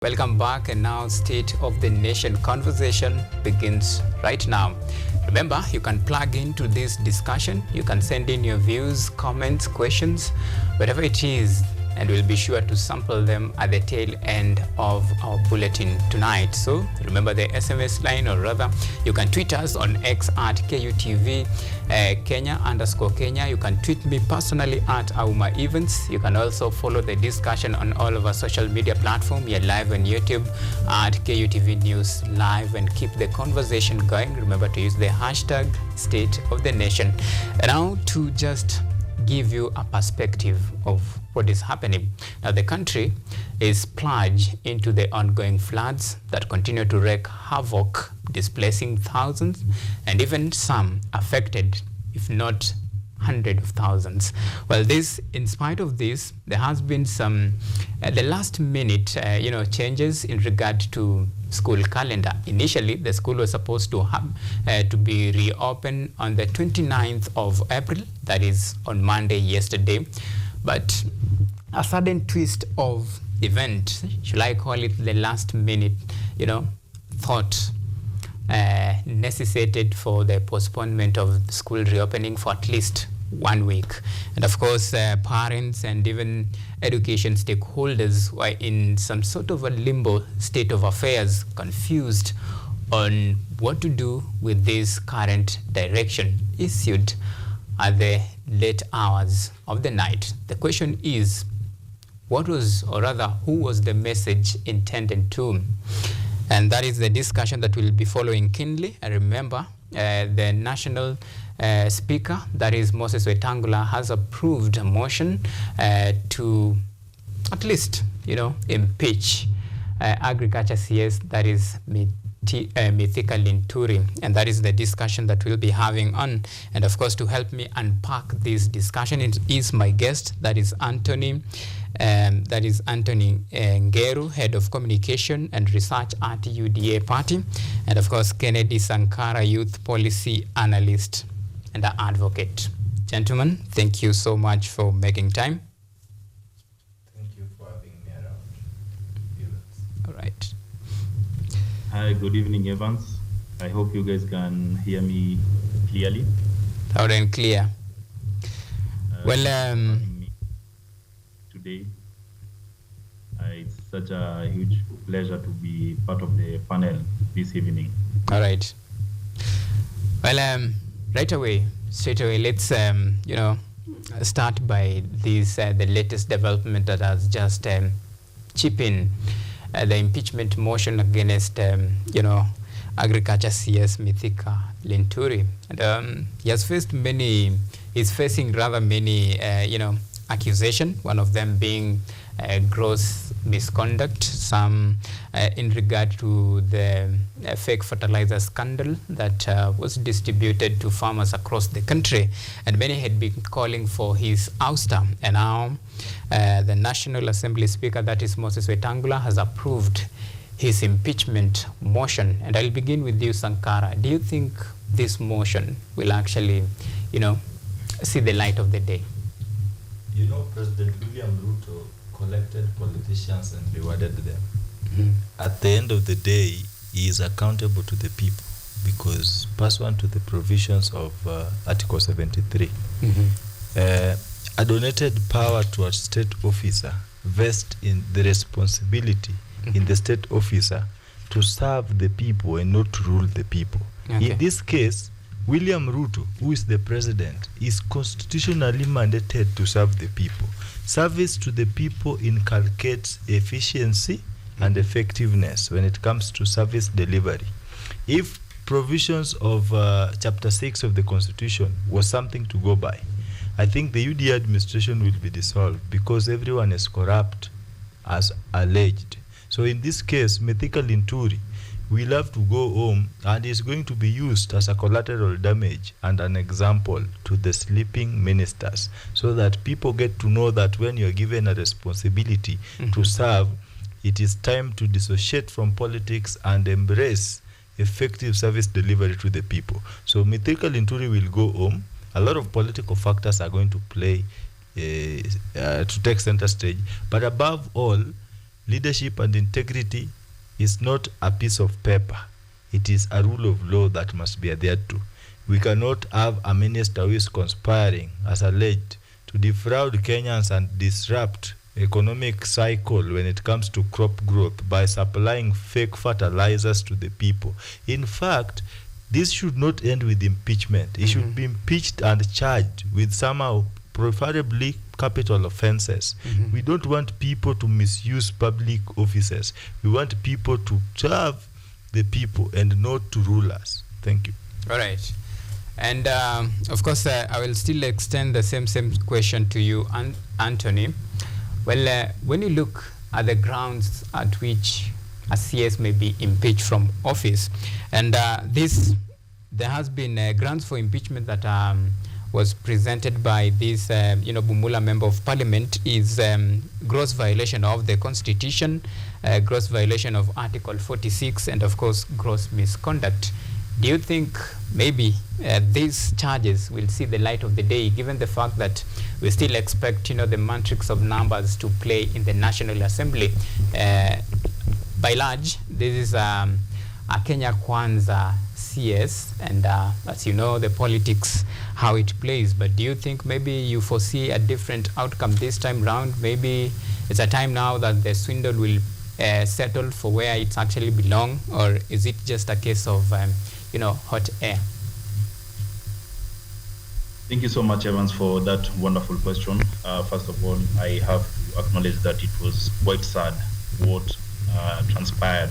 Welcome back, and now State of the Nation conversation begins right now. Remember, you can plug into this discussion. You can send in your views, comments, questions, whatever it is, and we'll be sure to sample them at the tail end of our bulletin tonight. So remember the SMS line, or rather, you can tweet us on X at KUTV Kenya_Kenya. You can tweet me personally at Auma Events. You can also follow the discussion on all of our social media platforms. We are live on YouTube at KUTV News Live, and keep the conversation going. Remember to use the hashtag State of the Nation. And now to just give you a perspective of what is happening. Now, the country is plunged into the ongoing floods that continue to wreak havoc, displacing thousands and even some affected, if not hundreds of thousands. Well, in spite of this, there has been some the last minute changes in regard to school calendar. Initially, the school was supposed to have to be reopened on the 29th of April, that is on Monday yesterday, but a sudden twist of event, should I call it the last minute, thought necessitated for the postponement of school reopening for at least 1 week. And of course, parents and even education stakeholders were in some sort of a limbo state of affairs, confused on what to do with this current direction issued at the late hours of the night. The question is, who was the message intended to? And that is the discussion that will be following keenly. And remember, the national speaker, that is Moses Wetangula, has approved a motion to at least, impeach agriculture CS, that is Mithika Linturi. And that is the discussion that we'll be having on. And of course, to help me unpack this discussion is my guest, that is Anthony Ngeru, Head of Communication and Research at UDA Party, and of course Kennedy Sankara, Youth Policy Analyst and an advocate. Gentlemen, thank you so much for making time. Thank you for having me around. All right. Hi, good evening, Evans. I hope you guys can hear me clearly. Loud and clear. Today, it's such a huge pleasure to be part of the panel this evening. All right. Well, straight away, let's start by this the latest development that has just chipped in the impeachment motion against agriculture CS Mithika Linturi, and he's facing rather many accusation, one of them being gross misconduct, some in regard to the fake fertilizer scandal that was distributed to farmers across the country, and many had been calling for his ouster. And now the National Assembly Speaker, that is Moses Wetangula, has approved his impeachment motion. And I'll begin with you, Sankara. Do you think this motion will actually, see the light of the day? President William Ruto collected politicians and rewarded them. Mm-hmm. At the end of the day, he is accountable to the people because pursuant to the provisions of Article 73, mm-hmm. A donated power to a state officer vests in the responsibility mm-hmm. in the state officer to serve the people and not to rule the people. Okay. In this case, William Ruto, who is the president, is constitutionally mandated to serve the people. Service to the people inculcates efficiency and effectiveness when it comes to service delivery. If provisions of Chapter 6 of the Constitution was something to go by, I think the UDA administration will be dissolved because everyone is corrupt as alleged. So in this case, Mithika Linturi will have to go home and is going to be used as a collateral damage and an example to the sleeping ministers, so that people get to know that when you're given a responsibility mm-hmm. to serve, it is time to dissociate from politics and embrace effective service delivery to the people. So Mithika Linturi will go home. A lot of political factors are going to play to take center stage, but above all, leadership and integrity is not a piece of paper. It is a rule of law that must be adhered to. We cannot have a minister who is conspiring, as alleged, to defraud Kenyans and disrupt economic cycle when it comes to crop growth by supplying fake fertilizers to the people. In fact, this should not end with impeachment. He should be impeached and charged with somehow, preferably capital offenses. We don't want people to misuse public offices. We want people to serve the people and not to rule us. Thank you. All right. And of course, I will still extend the same question to you, Anthony. Well, when you look at the grounds at which a CS may be impeached from office, and there has been grounds for impeachment that was presented by this, Bumula member of parliament, is gross violation of the constitution, gross violation of Article 46, and of course, gross misconduct. Do you think maybe these charges will see the light of the day, given the fact that we still expect, the matrix of numbers to play in the National Assembly? By large, this is a Kenya Kwanza CS, and as you know, the politics, how it plays. But do you think maybe you foresee a different outcome this time round? Maybe it's a time now that the swindle will settle for where it's actually belong, or is it just a case of hot air? Thank you so much, Evans, for that wonderful question. First of all, I have to acknowledge that it was quite sad what transpired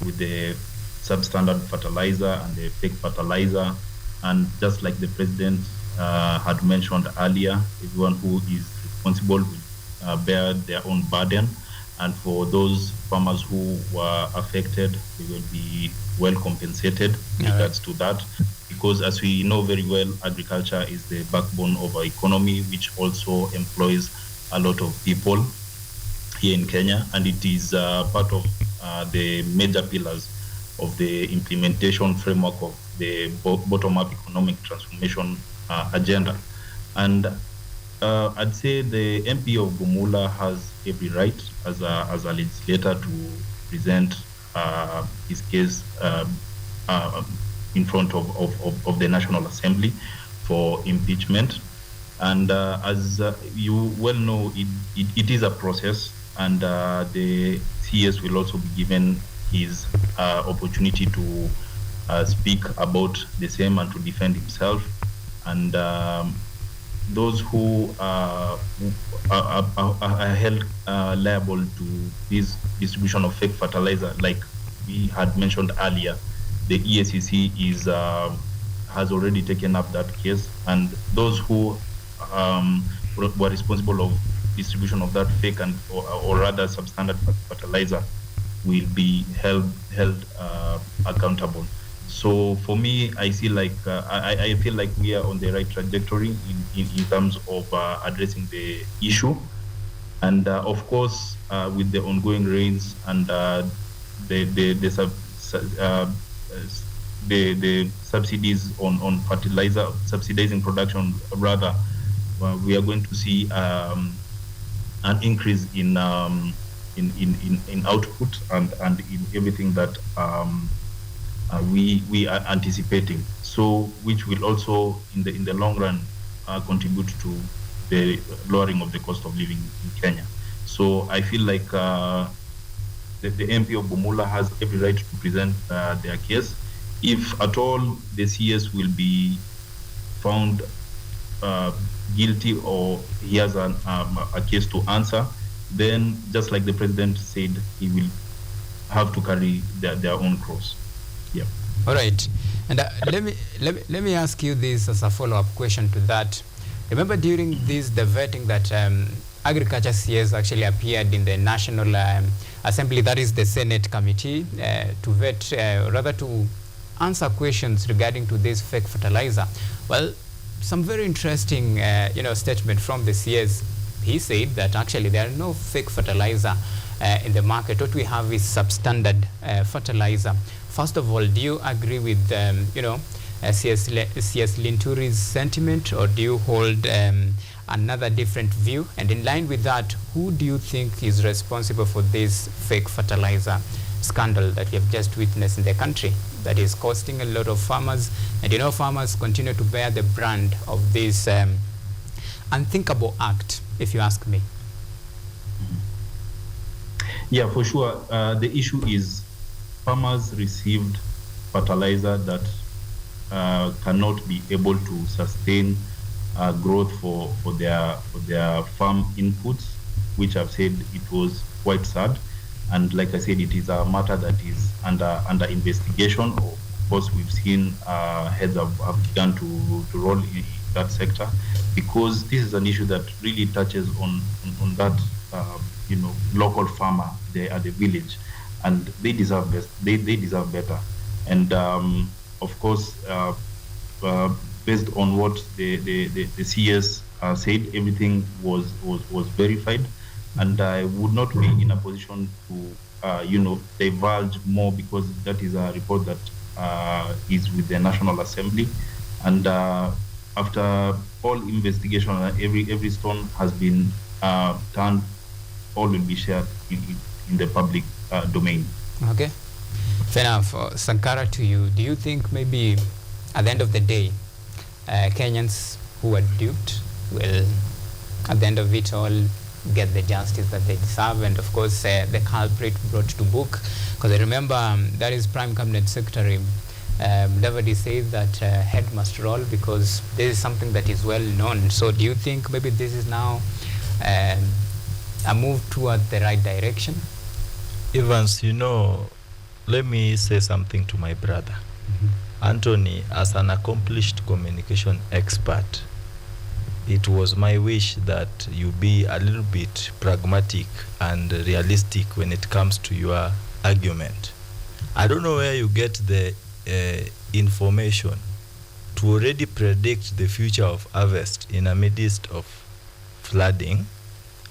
with the substandard fertilizer and the fake fertilizer. And just like the president had mentioned earlier, everyone who is responsible will bear their own burden. And for those farmers who were affected, they will be well compensated in regards to that. Because as we know very well, agriculture is the backbone of our economy, which also employs a lot of people here in Kenya. And it is part of the major pillars of the implementation framework of the bottom-up economic transformation agenda. And I'd say the MP of Bumula has every right as a legislator to present his case in front of the National Assembly for impeachment. And as you well know, it is a process, and the CS will also be given his opportunity to speak about the same and to defend himself. And those who are held liable to this distribution of fake fertilizer, like we had mentioned earlier, the EACC has already taken up that case, and those who were responsible of distribution of that fake and or rather substandard fertilizer will be held accountable. So for me, I see like I feel like we are on the right trajectory in terms of addressing the issue, and of course with the ongoing rains and the subsidies on fertilizer, subsidizing production rather, we are going to see an increase in output and in everything that we are anticipating. So which will also in the long run contribute to the lowering of the cost of living in Kenya. So I feel like the MP of Bumula has every right to present their case. If at all the CS will be found guilty or he has a case to answer, then just like the president said, he will have to carry their own cross. Yeah. All right. And let me ask you this as a follow-up question to that. Remember during the vetting that agriculture CS actually appeared in the National Assembly, that is the Senate committee, to vet, to answer questions regarding to this fake fertilizer. Well, some very interesting, statement from the CS. He said that actually there are no fake fertilizer in the market. What we have is substandard fertilizer. First of all, do you agree with, CS Linturi's sentiment, or do you hold another different view. And in line with that, who do you think is responsible for this fake fertilizer scandal that we have just witnessed in the country that is costing a lot of farmers? And you know, farmers continue to bear the brand of this unthinkable act, if you ask me. Yeah, for sure. The issue is farmers received fertilizer that cannot be able to sustain growth for their farm inputs, which I've said it was quite sad. And like I said, it is a matter that is under investigation. Of course, we've seen heads have begun to roll in that sector, because this is an issue that really touches on that local farmer there at the village, and they deserve best. They deserve better. And of course, based on what the CS said, everything was verified, and I would not be in a position to divulge more, because that is a report that is with the National Assembly, and after all investigation, every stone has been turned, all will be shared in the public domain. Okay, fair enough. Sankara, to you, do you think maybe at the end of the day, Kenyans who are duped will, at the end of it all, get the justice that they deserve, and of course the culprit brought to book? Because I remember that is Prime Cabinet Secretary Davadi said that head must roll, because this is something that is well known. So do you think maybe this is now a move toward the right direction? Evans, let me say something to my brother. Anthony, as an accomplished communication expert, it was my wish that you be a little bit pragmatic and realistic when it comes to your argument. I don't know where you get the information to already predict the future of harvest in the midst of flooding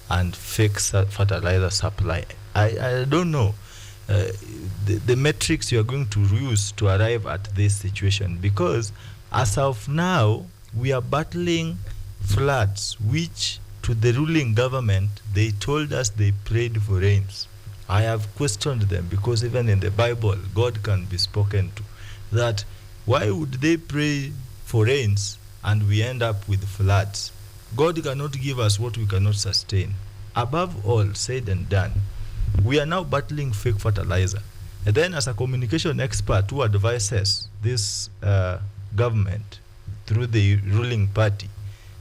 and fake fertilizer supply. I don't know the metrics you are going to use to arrive at this situation, because as of now we are battling floods, which to the ruling government, they told us they prayed for rains. I have questioned them, because even in the Bible, God can be spoken to. That why would they pray for rains and we end up with floods? God cannot give us what we cannot sustain. Above all said and done, we are now battling fake fertilizer. And then as a communication expert who advises this government through the ruling party,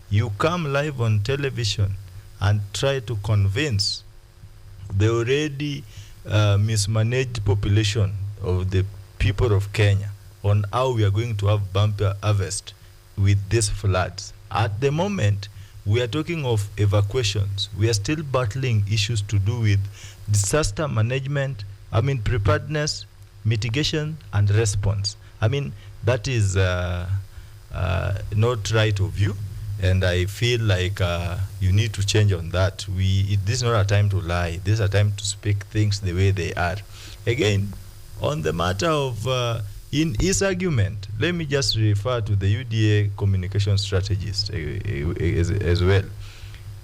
you come live on television and try to convince the already mismanaged population of the people of Kenya on how we are going to have bumper harvest with these floods. At the moment, we are talking of evacuations. We are still battling issues to do with disaster management, preparedness, mitigation, and response. That is not right of you. And I feel like you need to change on that. This is not a time to lie. This is a time to speak things the way they are. Again, on the matter of, in his argument, let me just refer to the UDA communication strategist as well.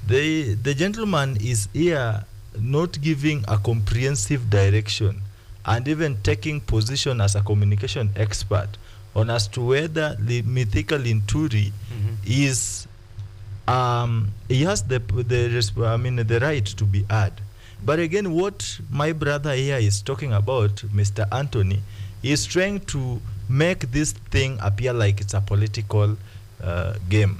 The gentleman is here not giving a comprehensive direction and even taking position as a communication expert on as to whether the mythical Inturi is he has the right to be heard. But again, what my brother here is talking about, Mr. Anthony, is trying to make this thing appear like it's a political game.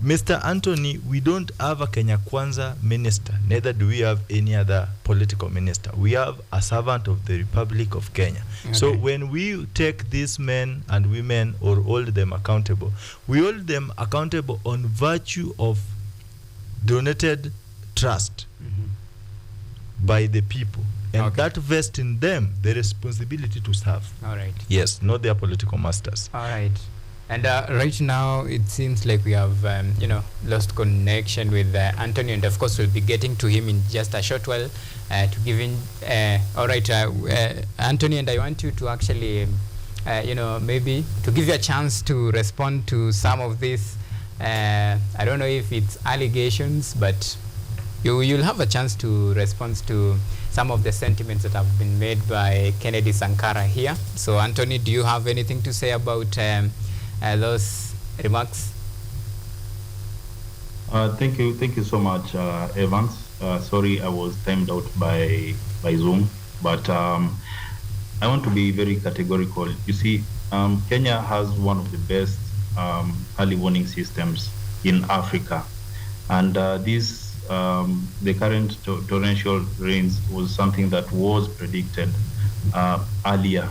Mr. Anthony, we don't have a Kenya Kwanza minister, neither do we have any other political minister. We have a servant of the Republic of Kenya. Okay. So when we take these men and women or hold them accountable, we hold them accountable on virtue of donated trust by the people. And that vests in them the responsibility to serve. All right. Yes, not their political masters. All right. And right now, it seems like we have, lost connection with Anthony, and of course, we'll be getting to him in just a short while to give him. All right, Anthony, and I want you to actually, maybe to give you a chance to respond to some of these I don't know if it's allegations, but you'll have a chance to respond to some of the sentiments that have been made by Kennedy Sankara here. So, Anthony, do you have anything to say about those remarks? Thank you so much, Evans. Sorry, I was timed out by Zoom, but I want to be very categorical. You see, Kenya has one of the best early warning systems in Africa, and the current torrential rains was something that was predicted earlier,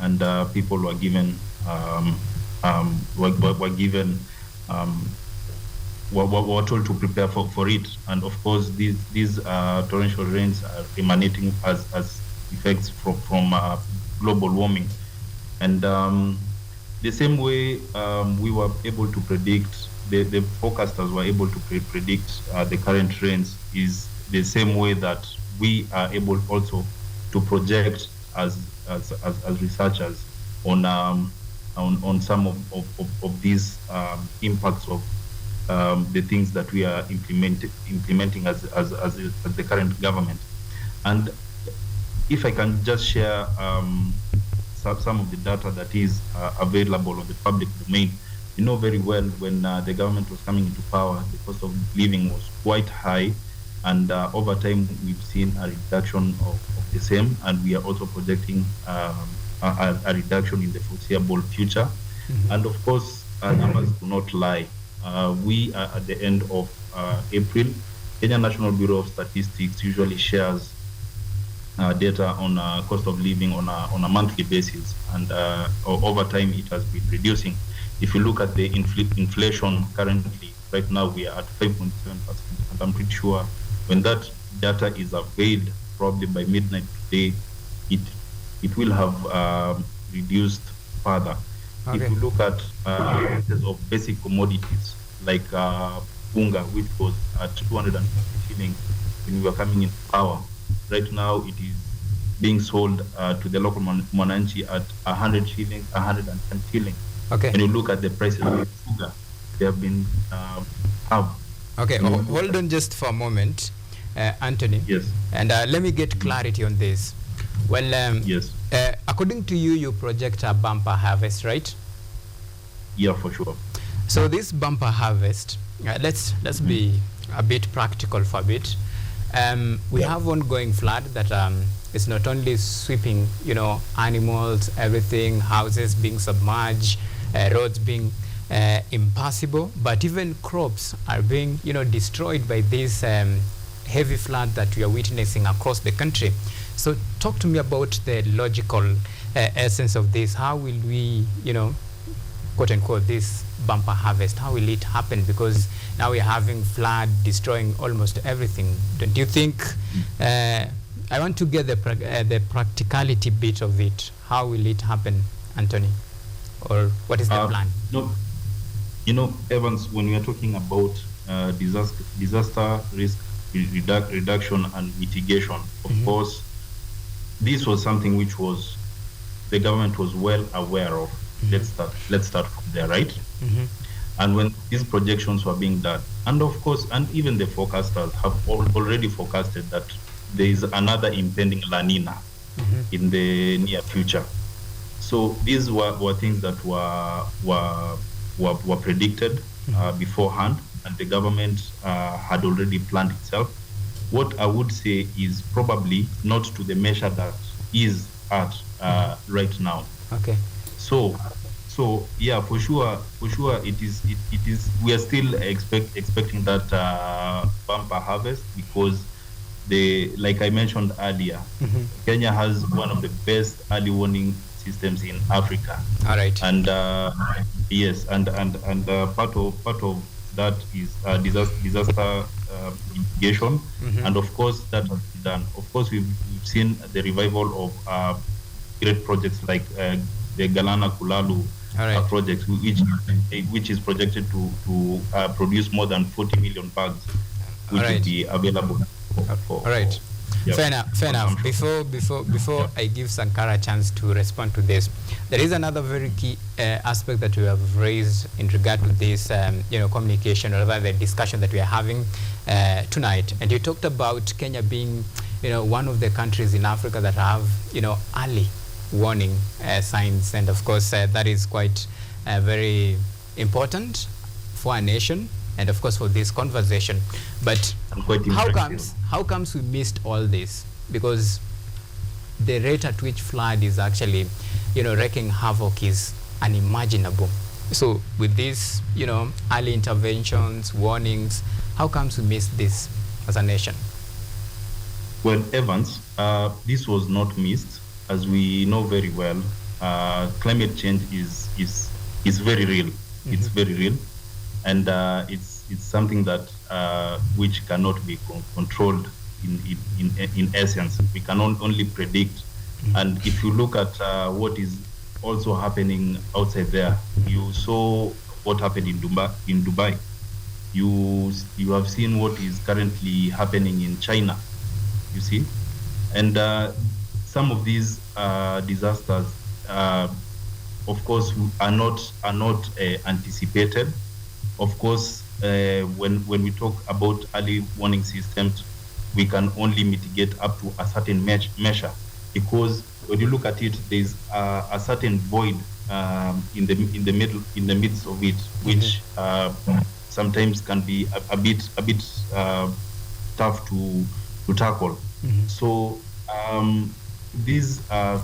and people were given were told to prepare for it. And of course, these torrential rains are emanating as effects from global warming. And the same way we were able to predict, the forecasters were able to predict the current rains, is the same way that we are able also to project as researchers on some of these impacts of the things that we are implementing as the current government. And if I can just share some of the data that is available on the public domain. You know very well when the government was coming into power, the cost of living was quite high, and over time we've seen a reduction of the same, and we are also projecting a reduction in the foreseeable future. Mm-hmm. And of course, numbers do not lie. We are at the end of April. Kenya National Bureau of Statistics usually shares data on cost of living on a monthly basis, and over time it has been reducing. If you look at the inflation currently, right now we are at 5.7%, and I'm pretty sure when that data is availed, probably by midnight today, it will have reduced further. Okay. If you look at prices of basic commodities like bunga, which was at 250 shillings when we were coming in power, right now it is being sold to the local mwananchi at 100 shillings, 110 shillings. Okay. When you look at the prices of sugar, they have been halved. Okay, hold on just for a moment, Anthony. Yes. And let me get clarity on this. Well, yes. According to you, you project a bumper harvest, right? Yeah, for sure. So this bumper harvest, let's be a bit practical for a bit. We have ongoing flood that is not only sweeping, animals, everything, houses being submerged, roads being impassable, but even crops are being, destroyed by this heavy flood that we are witnessing across the country. So talk to me about the logical essence of this. How will we, quote unquote, this bumper harvest, how will it happen? Because now we're having flood destroying almost everything. Don't you think, I want to get the practicality bit of it. How will it happen, Anthony? Or what is the plan? No, Evans, when we are talking about disaster risk reduction and mitigation, of course, this was something which was the government was well aware of. Let's start from there, right? And when these projections were being done, and of course, and even the forecasters have already forecasted that there is another impending La Nina in the near future. So these were things that were predicted beforehand, and the government had already planned itself. What I would say is probably not to the measure that is at right now. Okay. So yeah, for sure it is. We are still expecting that bumper harvest, because like I mentioned earlier, Kenya has one of the best early warning systems in Africa. All right. And yes, and part of that is disaster mitigation, and of course that has been done. Of course, we've seen the revival of great projects like the Galana Kulalu project, which is projected to produce more than 40 million bags, which will be available for. All right. Yeah. Fair enough. Fair enough. Before I give Sankara a chance to respond to this, there is another very key aspect that you have raised in regard to this, communication, or rather the discussion that we are having tonight. And you talked about Kenya being, one of the countries in Africa that have, early warning signs, and of course that is quite very important for our nation, and of course for this conversation. But how comes we missed all this? Because the rate at which flood is actually, wreaking havoc is unimaginable. So with this, early interventions, warnings, how comes we missed this as a nation? Well, Evans, this was not missed. As we know very well, climate change is very real. Mm-hmm. It's very real, and it's something that which cannot be controlled in essence. We can only predict. Mm-hmm. And if you look at what is also happening outside there, you saw what happened in Dubai. You have seen what is currently happening in China. You see, and some of these disasters, of course, are not anticipated. Of course, when we talk about early warning systems, we can only mitigate up to a certain measure, because when you look at it, there's a certain void in the midst of it, which sometimes can be a bit tough to tackle. Mm-hmm. So these are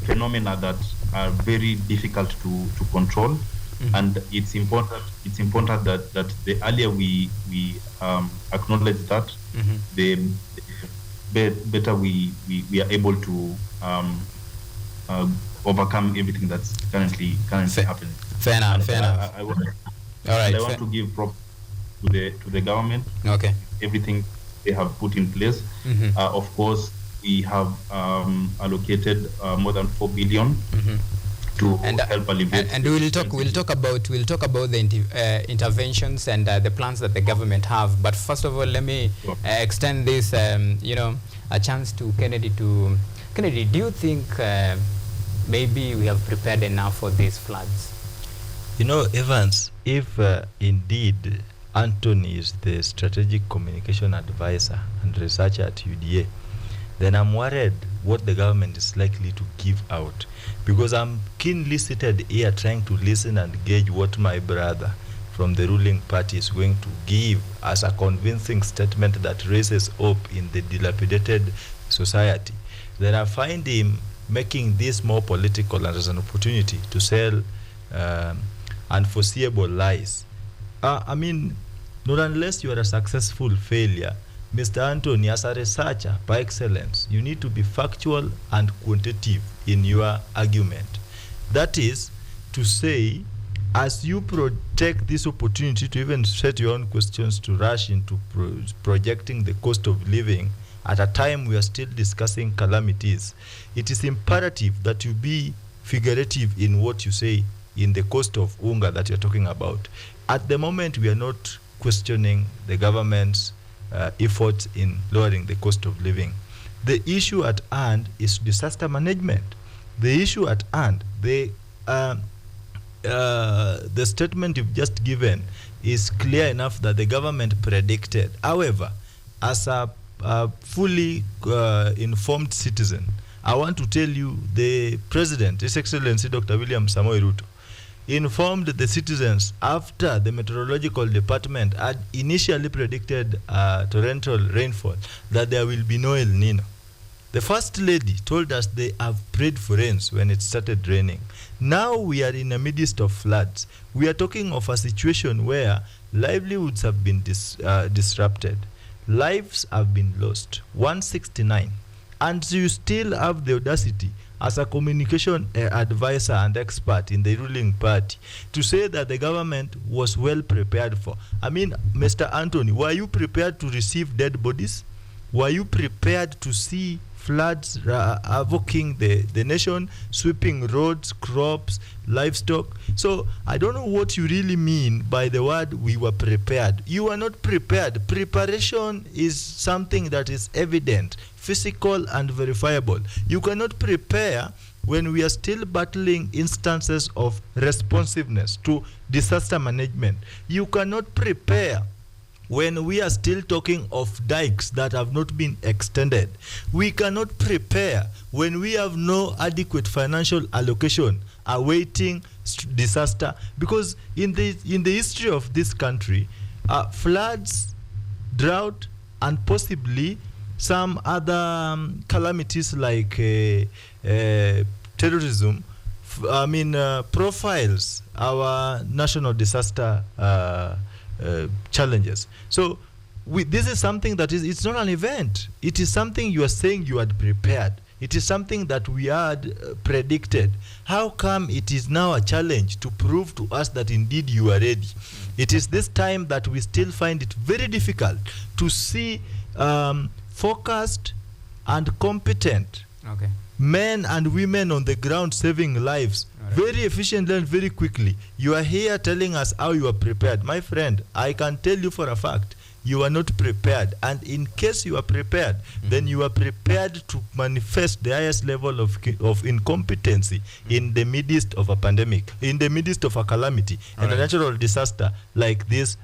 phenomena that are very difficult to control. Mm-hmm. And it's important that the earlier we acknowledge that, mm-hmm. the better we are able to overcome everything that's currently happening. Fair enough. I want to give props to the government. Okay. Everything they have put in place. Mm-hmm. Of course, we have allocated more than 4 billion mm-hmm. to help alleviate. And we'll talk about the interventions and the plans that the government have. But first of all, let me extend this, a chance to Kennedy. Kennedy, do you think maybe we have prepared enough for these floods? Evans, if indeed Anthony is the strategic communication advisor and researcher at UDA, then I'm worried what the government is likely to give out, because I'm keenly seated here trying to listen and gauge what my brother from the ruling party is going to give as a convincing statement that raises hope in the dilapidated society. Then I find him making this more political and as an opportunity to sell unforeseeable lies. Not unless you are a successful failure, Mr. Anthony, as a researcher by excellence, you need to be factual and quantitative in your argument. That is to say, as you take this opportunity to even set your own questions to rush into projecting the cost of living at a time we are still discussing calamities, it is imperative that you be figurative in what you say in the cost of unga that you're talking about. At the moment, we are not questioning the government's efforts in lowering the cost of living. The issue at hand is disaster management. The issue at hand, the statement you've just given is clear enough that the government predicted. However, as a fully informed citizen, I want to tell you the President, His Excellency Dr. William Samoei Ruto, informed the citizens after the meteorological department had initially predicted torrential rainfall that there will be no El Nino. The First Lady told us they have prayed for rains when it started raining. Now we are in the midst of floods. We are talking of a situation where livelihoods have been disrupted. Lives have been lost, 169. And you still have the audacity as a communication advisor and expert in the ruling party to say that the government was well prepared for. Mr. Anthony, were you prepared to receive dead bodies? Were you prepared to see floods havoking the nation, sweeping roads, crops, livestock. So I don't know what you really mean by the word we were prepared. You are not prepared. Preparation is something that is evident, physical and verifiable. You cannot prepare when we are still battling instances of responsiveness to disaster management. You cannot prepare when we are still talking of dikes that have not been extended. We cannot prepare when we have no adequate financial allocation awaiting disaster, because in the history of this country, floods, drought, and possibly some other calamities like terrorism, profiles our national disaster challenges. So this is something that it's not an event. It is something you are saying you had prepared. It is something that we had predicted. How come it is now a challenge to prove to us that indeed you are ready? It is this time that we still find it very difficult to see focused and competent men and women on the ground saving lives very efficiently and very quickly. You are here telling us how you are prepared. My friend, I can tell you for a fact, you are not prepared. And in case you are prepared, then you are prepared to manifest the highest level of incompetency in the midst of a pandemic, in the midst of a calamity, and a natural disaster like this,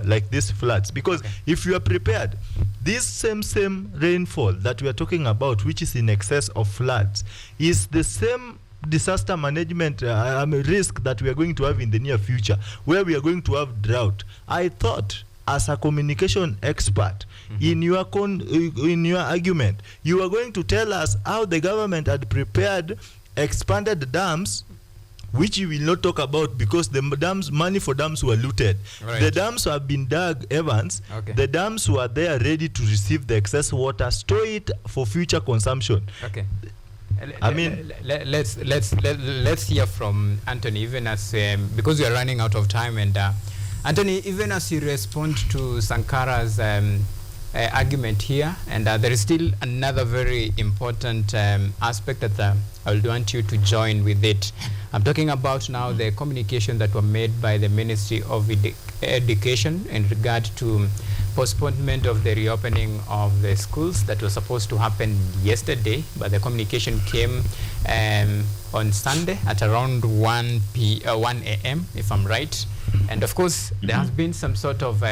like these floods. Because if you are prepared, this same rainfall that we are talking about, which is in excess of floods, is the same disaster management risk that we are going to have in the near future, where we are going to have drought. I thought, as a communication expert, in your argument, you are going to tell us how the government had prepared expanded dams, which you will not talk about because the money for dams were looted. The dams have been dug, Evans. The dams were there ready to receive the excess water, store it for future consumption. Let's hear from Anthony, even as because we are running out of time, and Anthony, even as you respond to Sankara's argument here, and there is still another very important aspect that I would want you to join with it. I'm talking about now the communication that were made by the Ministry of Education in regard to postponement of the reopening of the schools that was supposed to happen yesterday, but the communication came on Sunday at around 1 a.m. if I'm right. And of course, there has been some sort of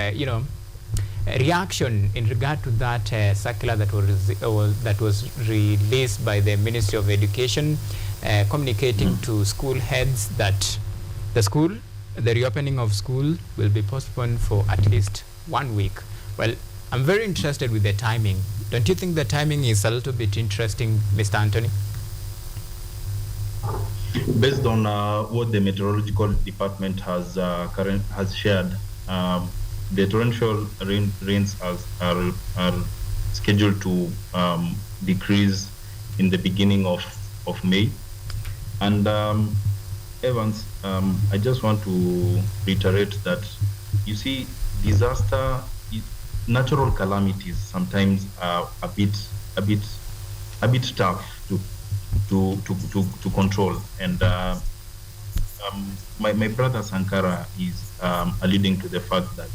reaction in regard to that circular that was released by the Ministry of Education, communicating to school heads that the reopening of school will be postponed for at least 1 week. Well, I'm very interested with the timing. Don't you think the timing is a little bit interesting, Mr. Anthony? Based on what the meteorological department has shared, the torrential rains are scheduled to decrease in the beginning of May. And Evans, I just want to reiterate that, you see, natural calamities sometimes are a bit tough to control. And my brother Sankara is alluding to the fact that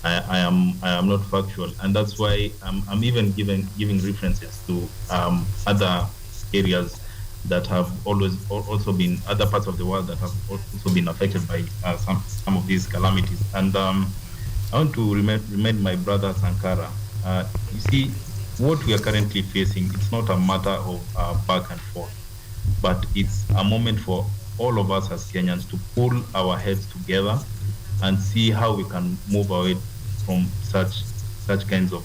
I am not factual, and that's why I'm even giving references to other areas that have also been, other parts of the world that have also been affected by some of these calamities. And I want to remind my brother Sankara, you see, what we are currently facing, it's not a matter of back and forth, but it's a moment for all of us as Kenyans to pull our heads together and see how we can move away from such kinds of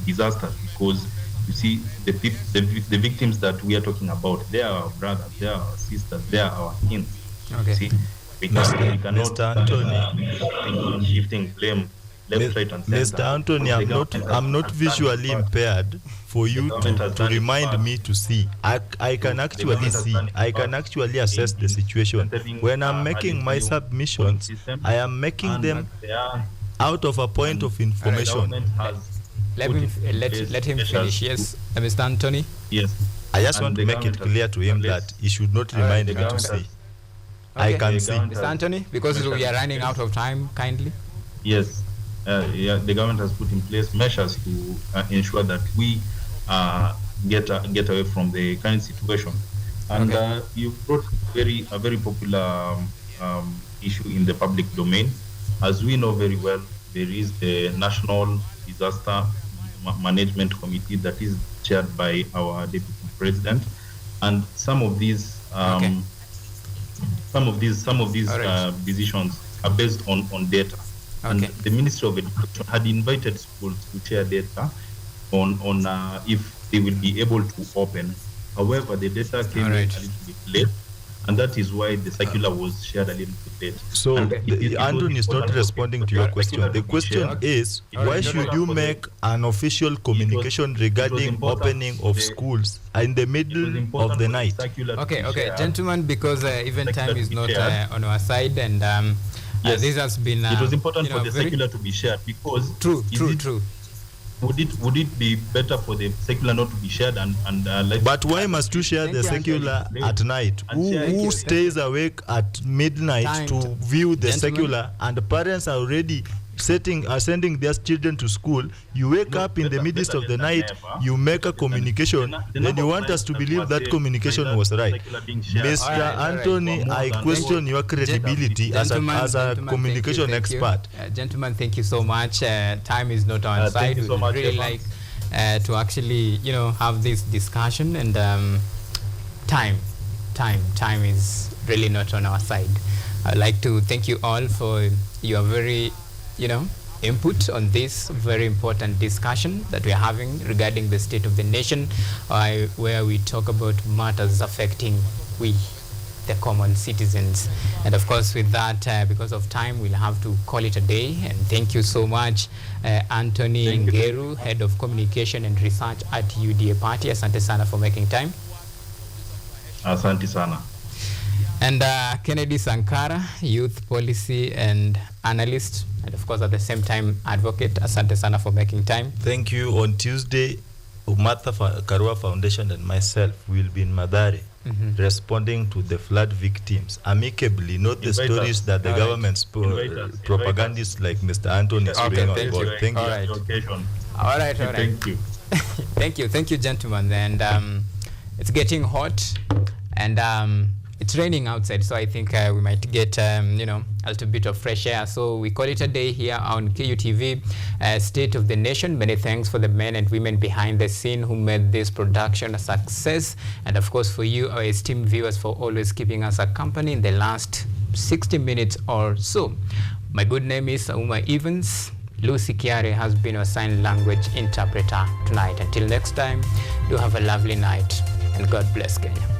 disasters. Because you see, the victims that we are talking about, they are our brothers, they are our sisters, they are our kin. See, we cannot shifting blame left, right, and center. Mr. Anthony, I'm not visually impaired for you to remind me to see. I can actually see. I can actually assess the situation. When I'm making my submissions, I am making them out of a point of information. let put him in let place him measures finish. to- Yes, Mr. Anthony. Yes. I just And want the to make it government has clear to put in him place- that he should not All right, remind the me to government say. has- I Okay. can the see. government Mr. has Anthony, because measures we are in running place. out of time, kindly. Yes, the government has put in place measures to ensure that we get away from the current situation. And Okay. you brought a very popular issue in the public domain. As we know very well, there is the National Disaster Management Committee that is chaired by our Deputy President, and some of these Okay. All right. decisions are based on data. And Okay. the Ministry of Education had invited schools to share data on if they will be able to open. However, the data came All in right. a little bit late, and that is why the circular was shared a little bit late. So And it was Anthony is not important for responding to the your circular question. The to be question shared. is, It was why should important you for the- make an official communication it was regarding important opening for of the- schools in the It was middle important of the for night? circular to Okay, be okay, shared. gentlemen, because even Circular time to is be not shared. on our side, and Yes. this has been. It was important you know, for the very circular to be shared because true, is true, it- true. Would it be better for the secular not to be shared and let? But why must you share Thank the you, secular Anthony. at night? And share Who it. stays awake at midnight Time to to- view the Gentlemen. secular, and the parents are already sending their children to school? You wake No, up in the better- midst better of the than night, never. you make a The communication, number then you of want us nights to that believe were that saved communication by that was right. secular being shared. Mr. All right, all right. Anthony, For more I than- question your credibility as Gentlemen, a gentlemen, communication thank you. expert. Gentlemen, thank you so much. Time is not on Thank side. you so We much, really Evans. like to actually, have this discussion, and time is really not on our side. I'd like to thank you all for your very, input on this very important discussion that we are having regarding the state of the nation, where we talk about matters affecting we, the common citizens. And of course, with that, because of time, we'll have to call it a day. And thank you so much, Anthony Thank you. Ngeru, Head of Communication and Research at UDA Party. Asante sana for making time. Asante sana. And Kennedy Sankara, Youth Policy and Analyst, and of course at the same time Advocate. Asante sana for making time. Thank you. On Tuesday, Umatha Karua Foundation and myself will be in Madare responding to the flood victims amicably, not the Invite stories us. that the All right. government's Invite us. propagandists like Mr. Anthony is Okay, bringing on thank board. you. Thank you. All right. Occasion. All right. Thank you. Thank you, gentlemen. And it's getting hot, and it's raining outside, so I think we might get a little bit of fresh air. So we call it a day here on KUTV, State of the Nation. Many thanks for the men and women behind the scene who made this production a success, and of course for you, our esteemed viewers, for always keeping us a company in the last 60 minutes or so. My good name is Auma Evans. Lucy Kiare has been our sign language interpreter tonight. Until next time, do have a lovely night, and God bless Kenya.